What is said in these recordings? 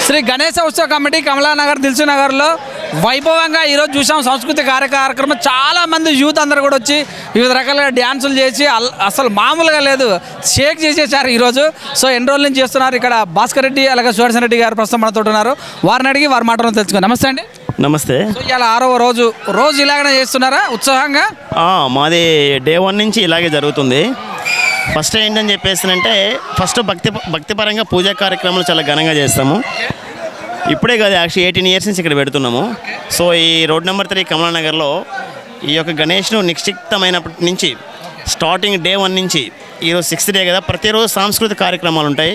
శ్రీ గణేశ ఉత్సవ కమిటీ కమలానగర్ దిల్సునగర్లో వైభవంగా ఈరోజు చూసాం. సాంస్కృతిక కార్యక్రమం చాలామంది యూత్ అందరూ కూడా వచ్చి వివిధ రకాలుగా డ్యాన్సులు చేసి అసలు మామూలుగా లేదు, షేక్ చేసేసారు ఈరోజు. సో ఎన్ని రోజుల నుంచి చేస్తున్నారు ఇక్కడ భాస్కర్ రెడ్డి అలాగే సుదర్శన్ రెడ్డి గారు ప్రస్తుతం మనతో ఉన్నారు. వారిని అడిగి వారి మాటలను తెలుసుకుని. నమస్తే అండి. నమస్తే. సో ఇలా 6వ రోజు ఇలాగనే చేస్తున్నారా ఉత్సాహంగా? మాది డే 1 నుంచి ఇలాగే జరుగుతుంది. ఫస్ట్ ఏంటని చెప్పేసినంటే ఫస్ట్ భక్తిపరంగా పూజా కార్యక్రమాలు చాలా ఘనంగా చేస్తాము. ఇప్పుడే కాదు, యాక్చువల్లీ 18 ఇయర్స్ నుంచి ఇక్కడ పెడుతున్నాము. సో ఈ రోడ్ నెంబర్ 3 కమలానగర్లో ఈ యొక్క గణేష్ను నిశ్చితమైనప్పటి నుంచి స్టార్టింగ్ డే 1 నుంచి ఈరోజు 6th డే కదా, ప్రతిరోజు సాంస్కృతిక కార్యక్రమాలు ఉంటాయి.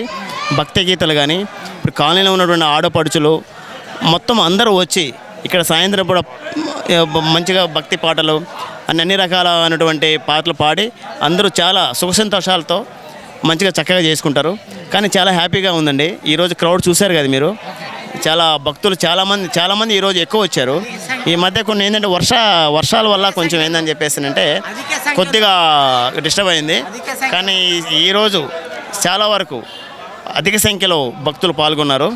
భక్తి గీతలు కానీ ఇప్పుడు కాలనీలో ఉన్నటువంటి ఆడపడుచులు మొత్తం అందరూ వచ్చి ఇక్కడ సాయంత్రం కూడా మంచిగా భక్తి పాటలు అన్ని రకాలైనటువంటి పాటలు పాడి అందరూ చాలా సుఖ సంతోషాలతో మంచిగా చక్కగా చేసుకుంటారు. కానీ చాలా హ్యాపీగా ఉందండి. ఈరోజు క్రౌడ్ చూశారు కదా మీరు, చాలా భక్తులు చాలామంది ఈరోజు ఎక్కువ వచ్చారు. ఈ మధ్య కొన్ని ఏంటంటే వర్షాల వల్ల కొంచెం ఏందని చెప్పేసి అంటే కొద్దిగా డిస్టర్బ్ అయింది. కానీ ఈరోజు చాలా వరకు అధిక సంఖ్యలో భక్తులు పాల్గొన్నారు.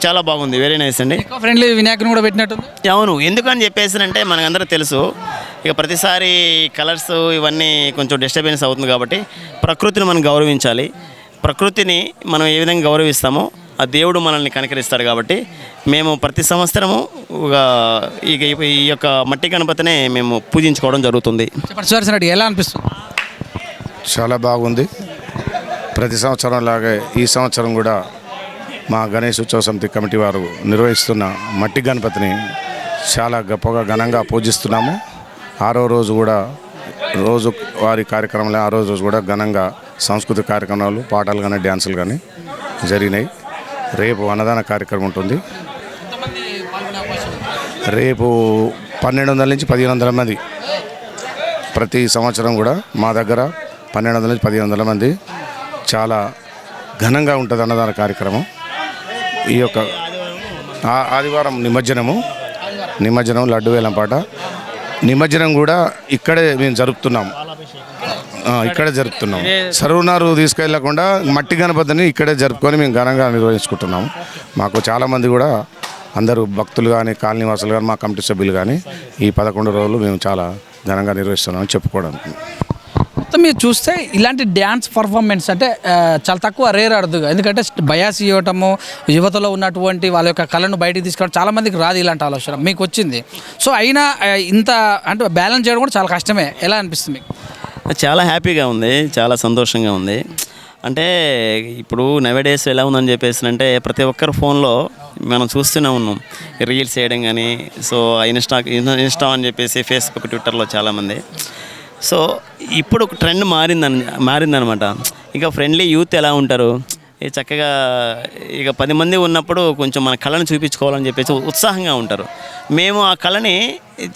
చాలా బాగుంది, వెరీ నైస్ అండి. ఫ్రెండ్లీ వినాయకుని కూడా పెట్టినట్టుంది. అవును, ఎందుకని చెప్పేసి అంటే మనకందరూ తెలుసు, ఇక ప్రతిసారి కలర్స్ ఇవన్నీ కొంచెం డిస్టర్బెన్స్ అవుతుంది. కాబట్టి ప్రకృతిని మనం గౌరవించాలి. ప్రకృతిని మనం ఏ విధంగా గౌరవిస్తామో ఆ దేవుడు మనల్ని కనికరిస్తాడు. కాబట్టి మేము ప్రతి సంవత్సరము ఈ యొక్క మట్టి గణపతినే మేము పూజించుకోవడం జరుగుతుంది. సుదర్శన్ రెడ్డి ఎలా అనిపిస్తుంది? చాలా బాగుంది. ప్రతి సంవత్సరం లాగే ఈ సంవత్సరం కూడా మా గణేష్ ఉత్సవ సమితి కమిటీ వారు నిర్వహిస్తున్న మట్టి గణపతిని చాలా గొప్పగా ఘనంగా పూజిస్తున్నాము. 6వ రోజు కూడా రోజు వారి కార్యక్రమాలు 6వ రోజు కూడా ఘనంగా సాంస్కృతిక కార్యక్రమాలు, పాటలు కానీ డ్యాన్సులు కానీ జరిగినాయి. రేపు అన్నదాన కార్యక్రమం ఉంటుంది. రేపు 1200 నుంచి 1500 మంది ప్రతి సంవత్సరం కూడా మా దగ్గర 1200 నుంచి 1500 మంది చాలా ఘనంగా ఉంటుంది అన్నదాన కార్యక్రమం. ఈ యొక్క ఆదివారం నిమజ్జనం లడ్డు వేలంపాట నిమజ్జనం కూడా ఇక్కడే మేము జరుపుతున్నాము. సర్వనారు తీసుకెళ్లకుండా మట్టి గణపతిని ఇక్కడే జరుపుకొని మేము ఘనంగా నిర్వహించుకుంటున్నాము. మాకు చాలామంది కూడా అందరూ భక్తులు కానీ కాలనీ వాసులు కానీ మా కమిటీ సభ్యులు కానీ ఈ 11 రోజులు మేము చాలా ఘనంగా నిర్వహిస్తున్నామని చెప్పుకోవడానికి. మొత్తం మీరు చూస్తే ఇలాంటి డ్యాన్స్ పర్ఫార్మెన్స్ అంటే చాలా తక్కువ, రేర్ అరుదుగా. ఎందుకంటే బయాస్ ఇవ్వటము, యువతలో ఉన్నటువంటి వాళ్ళ యొక్క కళను బయటికి తీసుకోవడం చాలామందికి రాదు ఇలాంటి ఆలోచన. మీకు వచ్చింది. సో అయినా ఇంత అంటే బ్యాలెన్స్ చేయడం కూడా చాలా కష్టమే. ఎలా అనిపిస్తుంది మీకు? చాలా హ్యాపీగా ఉంది, చాలా సంతోషంగా ఉంది. అంటే ఇప్పుడు నవేడేస్ ఎలా ఉందని చెప్పేసి అంటే ప్రతి ఒక్కరు ఫోన్లో మనం చూస్తూనే ఉన్నాం రీల్స్ చేయడం కానీ, సో ఇన్స్టా అని చెప్పేసి ఫేస్బుక్, ట్విట్టర్లో చాలామంది. సో ఇప్పుడు ఒక ట్రెండ్ మారిందనమాట. ఇక ఫ్రెండ్లీ యూత్ ఎలా ఉంటారు, చక్కగా ఇక 10 మంది ఉన్నప్పుడు కొంచెం మన కళను చూపించుకోవాలని చెప్పేసి ఉత్సాహంగా ఉంటారు. మేము ఆ కళని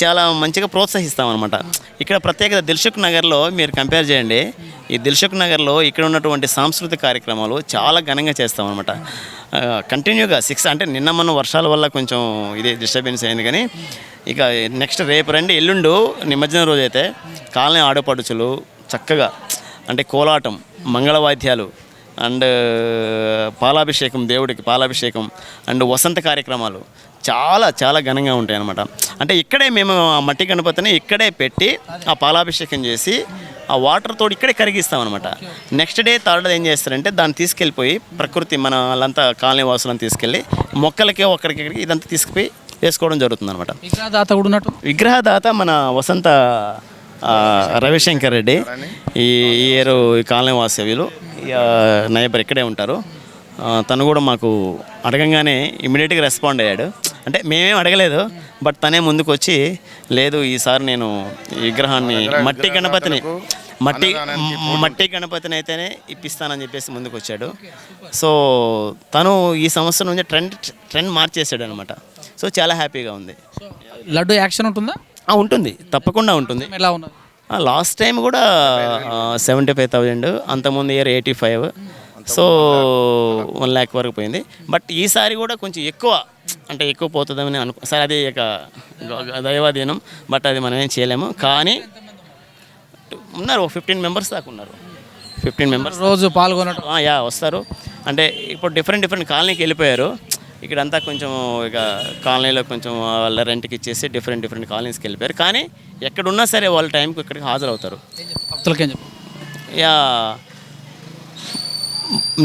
చాలా మంచిగా ప్రోత్సహిస్తామన్నమాట. ఇక్కడ ప్రత్యేకత దిల్సుఖ్ నగర్లో మీరు కంపేర్ చేయండి. ఈ దిల్సుఖ్ నగర్లో ఇక్కడ ఉన్నటువంటి సాంస్కృతిక కార్యక్రమాలు చాలా ఘనంగా చేస్తామన్నమాట. కంటిన్యూగా 6 అంటే నిన్న మొన్న వర్షాల వల్ల కొంచెం ఇది డిస్టర్బెన్స్ అయింది. కానీ ఇక నెక్స్ట్ రేపు రండి, ఎల్లుండు నిమజ్జనం రోజు అయితే కాలనీ ఆడపడుచులు చక్కగా అంటే కోలాటం, మంగళవాద్యాలు అండ్ పాలాభిషేకం, దేవుడికి పాలాభిషేకం అండ్ వసంత కార్యక్రమాలు చాలా చాలా ఘనంగా ఉంటాయి అన్నమాట. అంటే ఇక్కడే మేము ఆ మట్టి గణపతిని ఇక్కడే పెట్టి ఆ పాలాభిషేకం చేసి ఆ వాటర్ తోటి ఇక్కడే కరిగిస్తామన్నమాట. నెక్స్ట్ డే 3rd ఏం చేస్తారంటే దాన్ని తీసుకెళ్ళిపోయి ప్రకృతి మన వాళ్ళంతా కాలనీ వాసులను తీసుకెళ్ళి మొక్కలకి ఒక్కడికి ఇదంతా తీసుకుపోయి వేసుకోవడం జరుగుతుంది అనమాట. విగ్రహదాత మన వసంత రవిశంకర్ రెడ్డి, ఈ ఇయర్ కాలనీ వాసవ్యులు, నైబర్ ఇక్కడే ఉంటారు. తను కూడా మాకు అడగంగానే ఇమీడియట్గా రెస్పాండ్ అయ్యాడు. అంటే మేమేం అడగలేదు, బట్ తనే ముందుకు వచ్చి లేదు ఈసారి నేను ఈ విగ్రహాన్ని మట్టి గణపతిని అయితేనే ఇప్పిస్తానని చెప్పేసి ముందుకు వచ్చాడు. సో తను ఈ సంవత్సరం నుంచి ట్రెండ్ మార్చేసాడు అనమాట. సో చాలా హ్యాపీగా ఉంది. లడ్డు యాక్షన్ ఉంటుందా? ఉంటుంది, తప్పకుండా ఉంటుంది. ఎలా ఉన్నది? లాస్ట్ టైం కూడా 75,000, అంతకుముందు ఇయర్ 85, సో 1 lakh వరకు పోయింది. బట్ ఈసారి కూడా కొంచెం ఎక్కువ పోతుందని సరే అది ఇక దైవాధీనం, బట్ అది మనం ఏం చేయలేము. కానీ ఉన్నారు 15 మెంబర్స్ దాకా ఉన్నారు. 15 మెంబర్స్ రోజు పాల్గొనడం వస్తారు. అంటే ఇప్పుడు డిఫరెంట్ కాలనీకి వెళ్ళిపోయారు. ఇక్కడంతా కొంచెం ఇక కాలనీలో కొంచెం వాళ్ళ రెంట్కి ఇచ్చేసి డిఫరెంట్ కాలనీస్కి వెళ్ళిపోయారు. కానీ ఎక్కడున్నా సరే వాళ్ళ టైంకి ఇక్కడికి హాజరవుతారు. భక్తులకేం చెప్పు. యా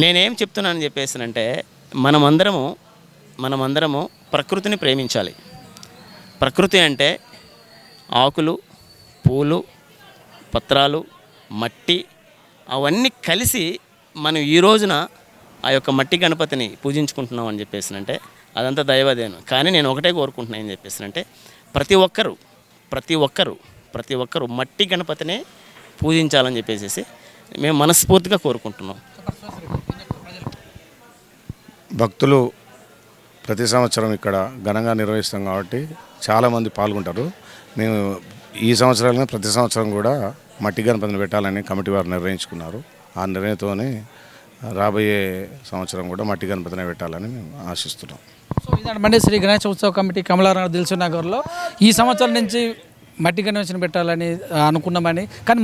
నేనేం చెప్తున్నానని చెప్పేసానంటే మనమందరము ప్రకృతిని ప్రేమించాలి. ప్రకృతి అంటే ఆకులు, పూలు, పత్రాలు, మట్టి అవన్నీ కలిసి మనం ఈ రోజున ఆ యొక్క మట్టి గణపతిని పూజించుకుంటున్నాం అని చెప్పేసానంటే అదంతా దైవదేను. కానీ నేను ఒకటే కోరుకుంటున్నాను ఏం చెప్పేసానంటే ప్రతి ఒక్కరు మట్టి గణపతినే పూజించాలని చెప్పేసి మేము మనస్ఫూర్తిగా కోరుకుంటున్నాం. భక్తులు ప్రతి సంవత్సరం ఇక్కడ ఘనంగా నిర్వహిస్తాం కాబట్టి చాలామంది పాల్గొంటారు. మేము ఈ సంవత్సరాలనే ప్రతి సంవత్సరం కూడా మట్టి గణపతిని పెట్టాలని కమిటీ వారు నిర్ణయించుకున్నారు. ఆ నిర్ణయంతోనే రాబోయే సంవత్సరం కూడా మట్టి గణపతిని పెట్టాలని మేము ఆశిస్తున్నాం. సో ఇదంటే శ్రీ గణేష్ ఉత్సవ కమిటీ కమలానగర్ దిల్సుఖ్ నగర్లో ఈ సంవత్సరం నుంచి మట్టి గణేష్ని పెట్టాలని అనుకున్నామని. కానీ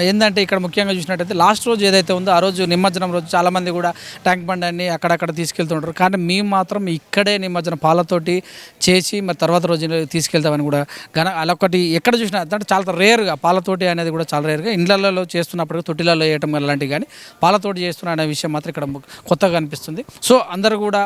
ఏంటంటే ఇక్కడ ముఖ్యంగా చూసినట్టయితే లాస్ట్ రోజు ఏదైతే ఉందో ఆ రోజు నిమజ్జనం రోజు చాలామంది కూడా ట్యాంక్ బండ్ అన్ని అక్కడక్కడ తీసుకెళ్తుంటారు. కానీ మేము మాత్రం ఇక్కడే నిమజ్జనం పాలతోటి చేసి మరి తర్వాత రోజు తీసుకెళ్తామని కూడా అదొకటి ఎక్కడ చూసినా అంటే చాలా రేర్గా పాలతోటి అనేది కూడా చాలా రేర్గా ఇండ్లలో చేస్తున్నప్పుడు తొట్టిలలో వేయటం అలాంటివి, కానీ పాలతోటి చేస్తున్న అనే విషయం మాత్రం ఇక్కడ కొత్తగా అనిపిస్తుంది. సో అందరూ కూడా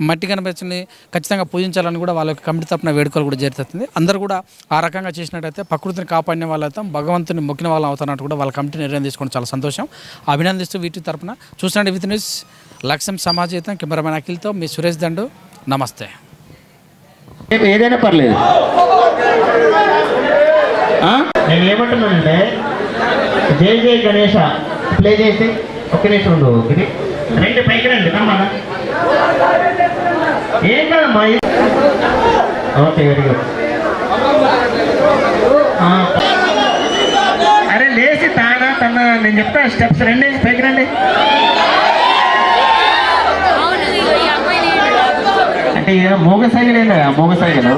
మట్టి గణపతిని ఖచ్చితంగా పూజించాలని కూడా వాళ్ళ కమిటీ తరపున వేడుకలు కూడా జరుగుతుంది. అందరూ కూడా ఆ రకంగా చేసినట్టయితే ప్రకృతిని కాపాడిన వాళ్ళు అవుతాం, భగవంతుని మొక్కిన వాళ్ళం అవుతున్నట్టు కూడా వాళ్ళ కమిటీ నిర్ణయం తీసుకోవడం చాలా సంతోషం. అభినందిస్తూ వీటి తరపున చూసినట్టు విత్ న్యూస్ లక్ష్యం సమాజేతం కెమెరామెన్ అఖిల్తో మీ సురేష్ దండు. నమస్తే. ఏదైనా పర్లేదు. నేను ఏమంటున్నానంటే జై జై గణేష ప్లే చేసి ఒక్క నిమిషం ఉండు. ఒకటి రెండు పైకి రండి కమ్మా. ఏం కదమ్మా. Okay very good. అరే లేచి తన నేను చెప్తా స్టెప్స్ రండి పైకి రండి. అంటే మోగ సైకిల్ మోగ సైకిల్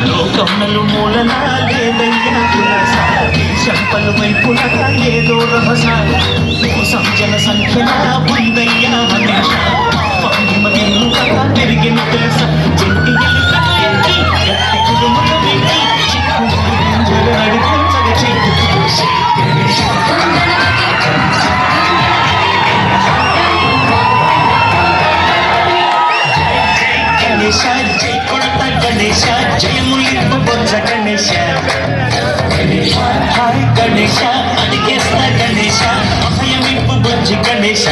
లోకములు మూలన లేదయ్యా కులస చంపలు వైపున ఏదో రభస కోసం జన సంఖ్యన ఉందయ్యా హమేష పంగిమ నిన్నుగా పెరిగిన తెలుస చెట్టి ఎలుకట్టి గట్టి కుడుముల వెక్కి చిక్కు నడిపించగ చెట్టు చూసి గణేశ జై కొడత గణేశ జయములింపు బొజ్జ గణేశ హాయ్ గణేశ అడిగేస్తా గణేశ అభయమింపు బొజ్జి గణేశ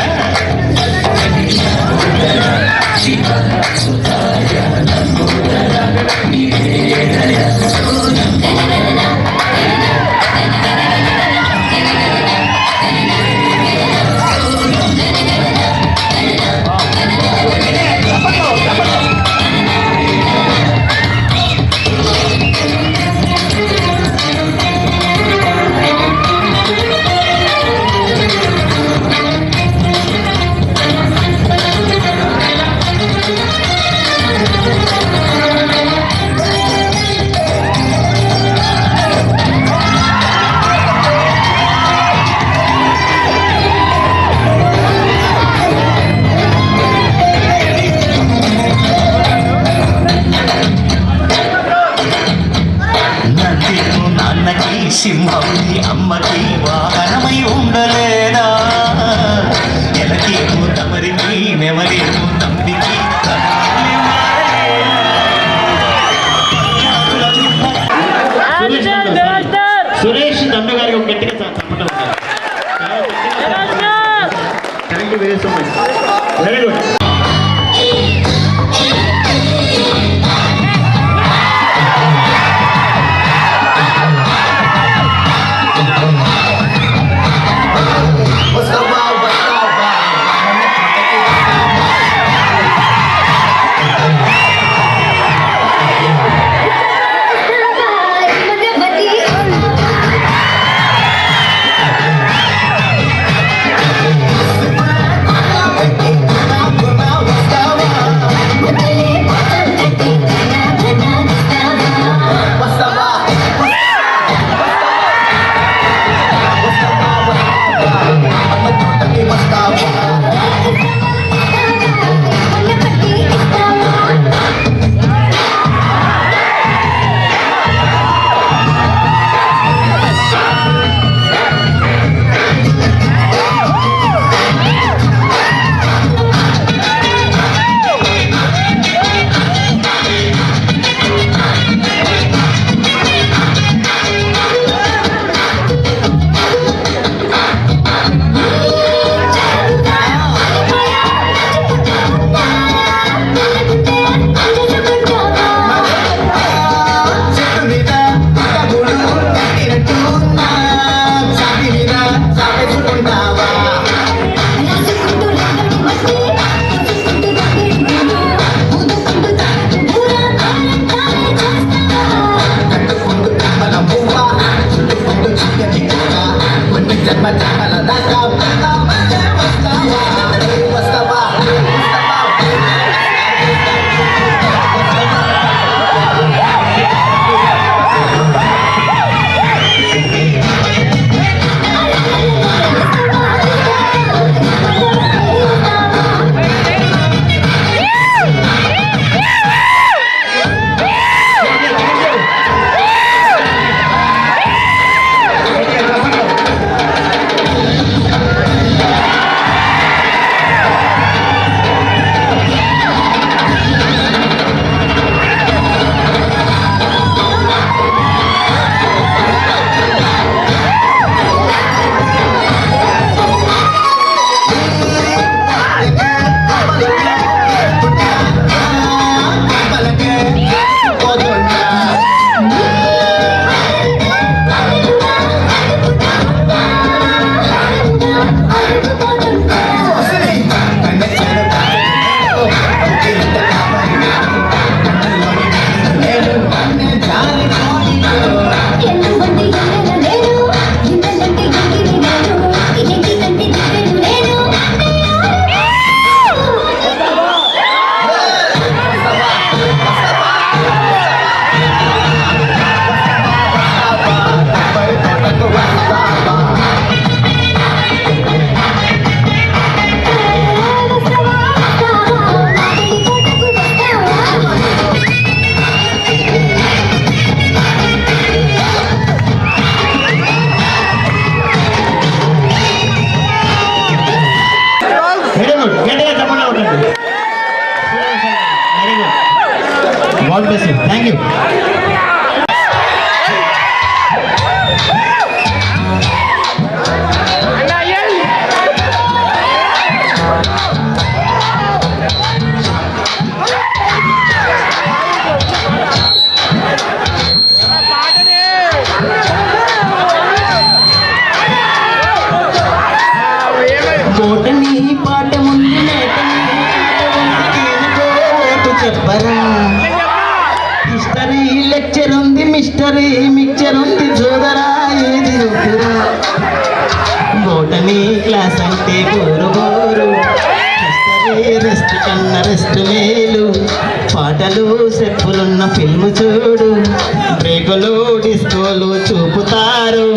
సింహంకి అమ్మకి వాహనమై ఉండలేదా ఎలకి తమరికి నెమలి తండ్రికి సురేష్ దండు గారికి ఒక గట్టిగా తప్పకుండా ఉంటారు. Thank you very so much. Very good. God bless you. Thank you. కోటని పాట ముందు నేతని చెప్పరా హిస్టరీ లెక్చర్ ఉంది మిస్టరీ మిక్చర్ ఉంది చూదరా ఏది వద్దురా బోటనీ క్లాస్ అంటే గోరు గోరు హిస్టరీ రెస్ట్ కన్న రెస్ట్ మేలు పాటలు చెప్పులున్న ఫిల్మ్ చూడు బ్రేకులు డిస్కోలు చూపుతారు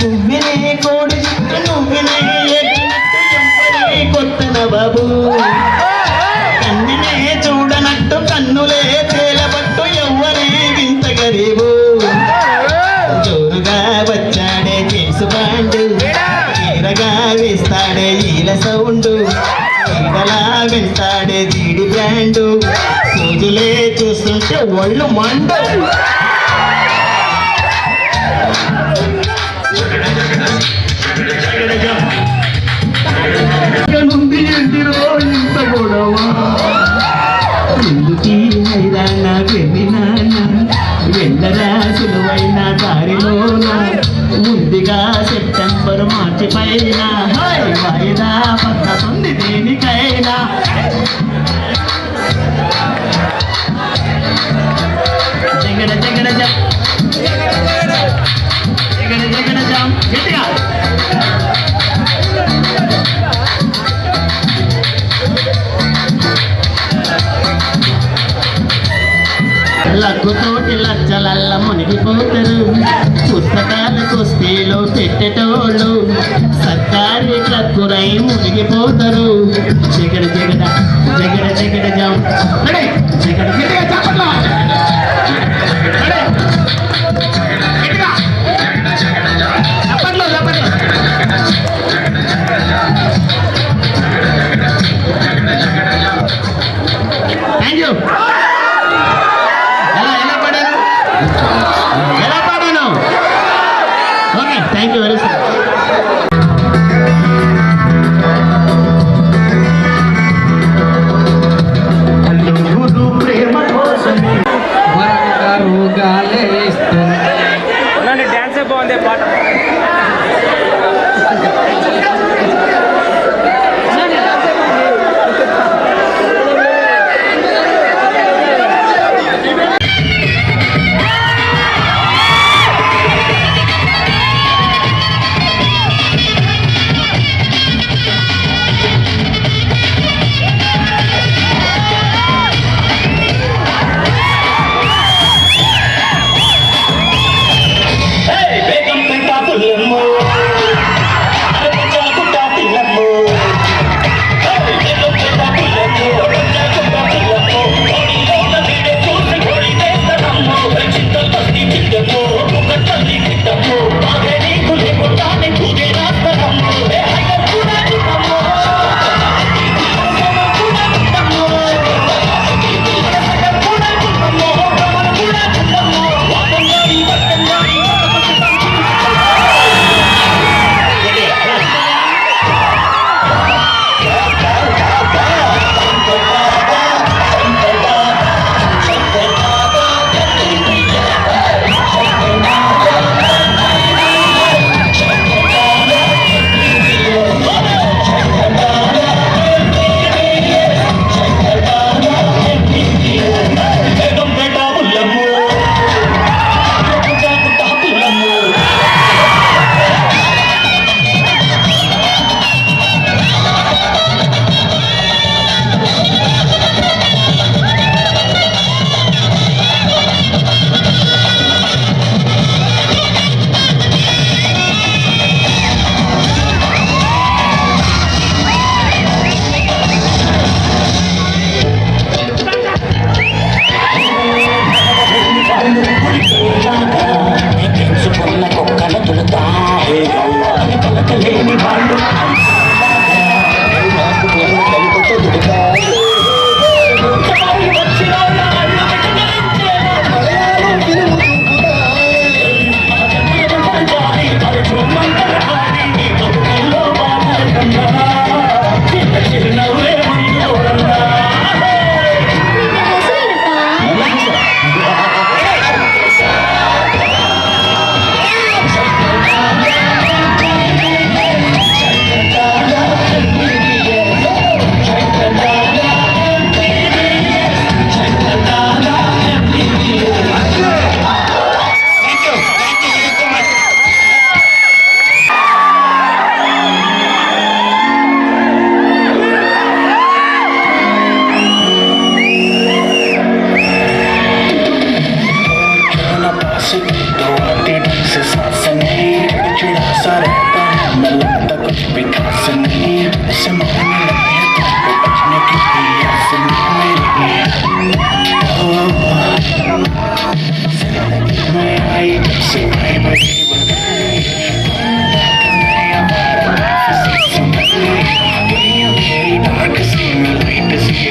నువ్వినే కోడి చుట్టూ నువ్వినే ఎట్టినట్టు ఎంపరి కొత్తన బాబు కన్నునే చూడనట్టు కన్నులే తేలబట్టు ఎవ్వరే వింత గరీబు జోరుగా వచ్చాడే జేమ్స్ బాండ్ తీరగా వేస్తాడే ఈల సౌండ్ ఈడలా వెంటాడే జీడి బ్రాండు పూజలే చూస్తుంటే ఒళ్ళు మండు నుండి ఎంటిరో ఇంత గొడవ ఎందుకీ హైరాణ వెళ్ళినాన వెళ్ళరా సులువైన దారిలోన ముందుగా సెప్టెంబర్ మార్చి పైన వాయిదా పద్ధతుంది దేనికైనా జగడ జగడ జగడ జగడ జాం గట్టిగా లగ్గుతోటి లజ్జలల్ల మునిగిపోతారు పుస్తకాలు కుస్తీలో పెట్టేటోళ్ళు సర్కారీ క్లక్కురై మునిగిపోతారు జగడ జగడ జగడ జగడ జాం జగడ గట్టిగా చెప్పట్లా గట్టిగా చెప్పట్లో చెప్పట్లో థ్యాంక్ యూ. ఎలా పాడాను okay thank you very much.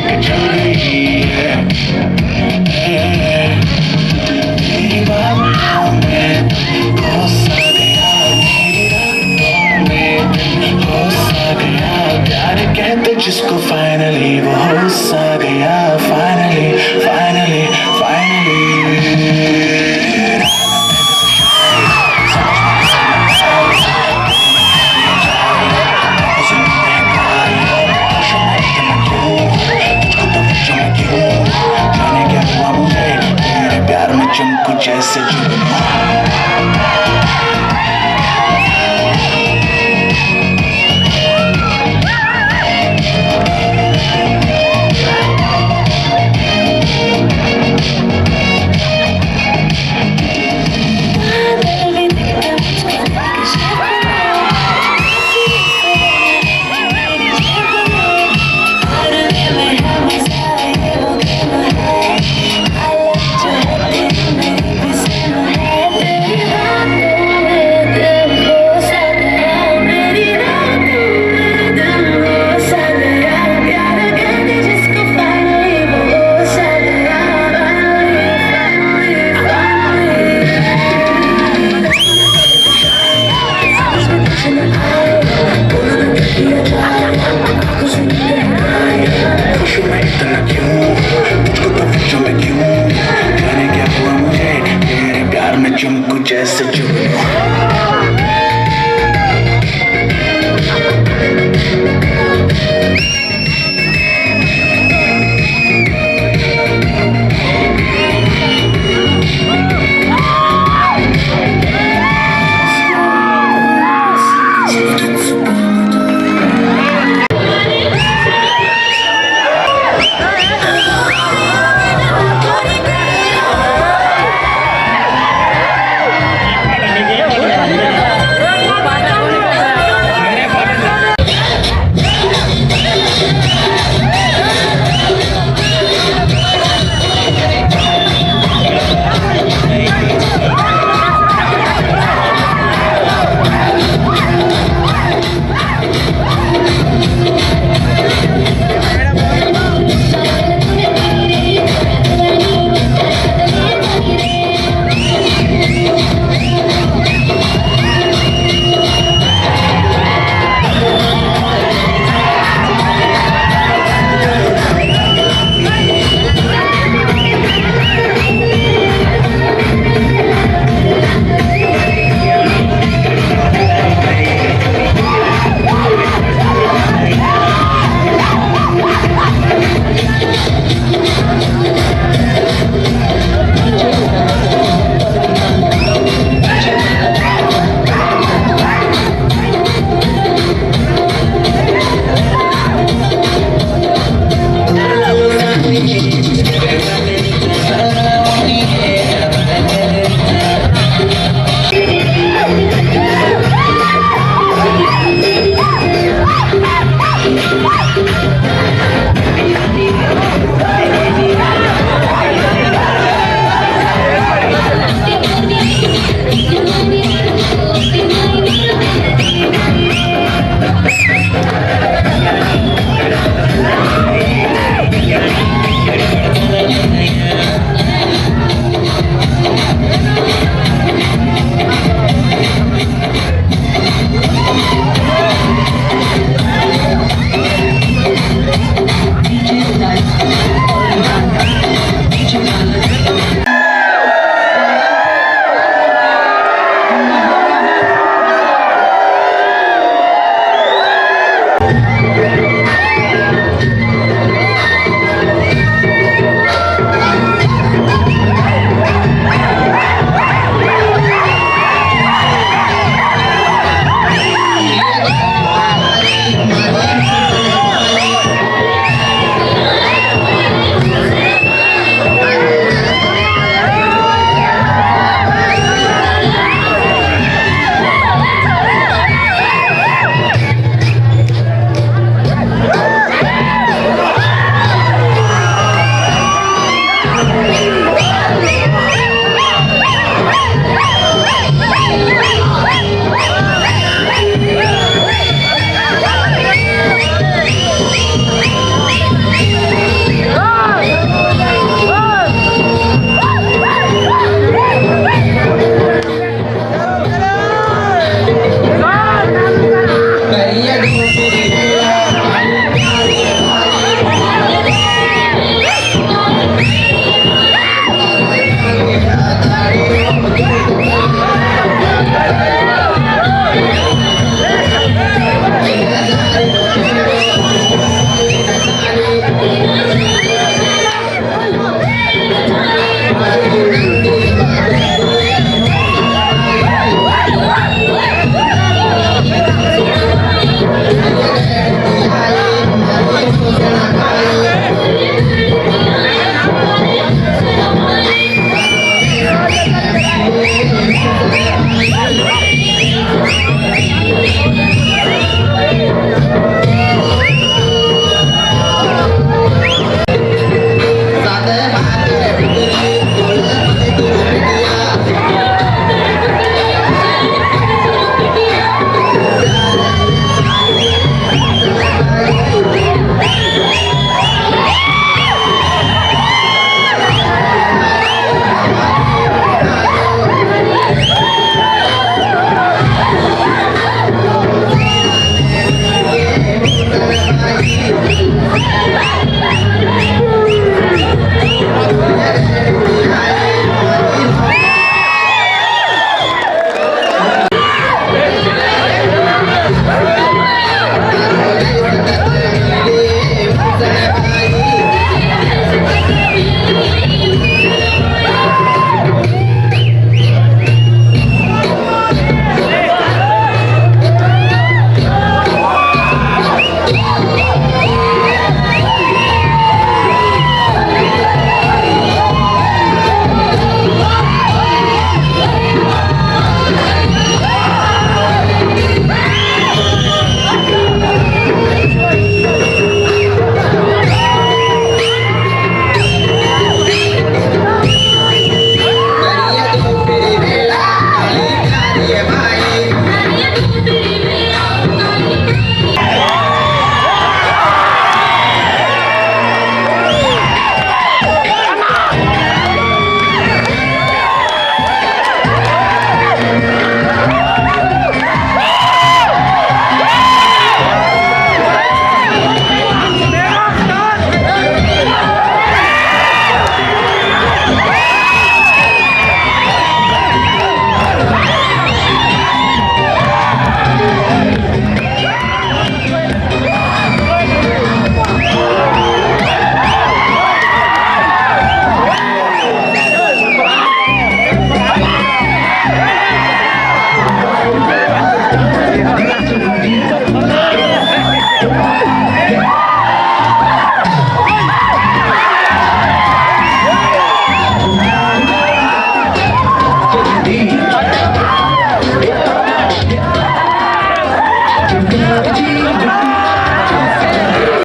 के चल गई है। मेरी बातों में हो सा गया, मेरी रातों में हो सा गया, प्यार कहते जिसको फाइनली वो हो सा गया, फाइनली फाइनली फाइनली। प्यार में चमकू जैसे चमकू जैसे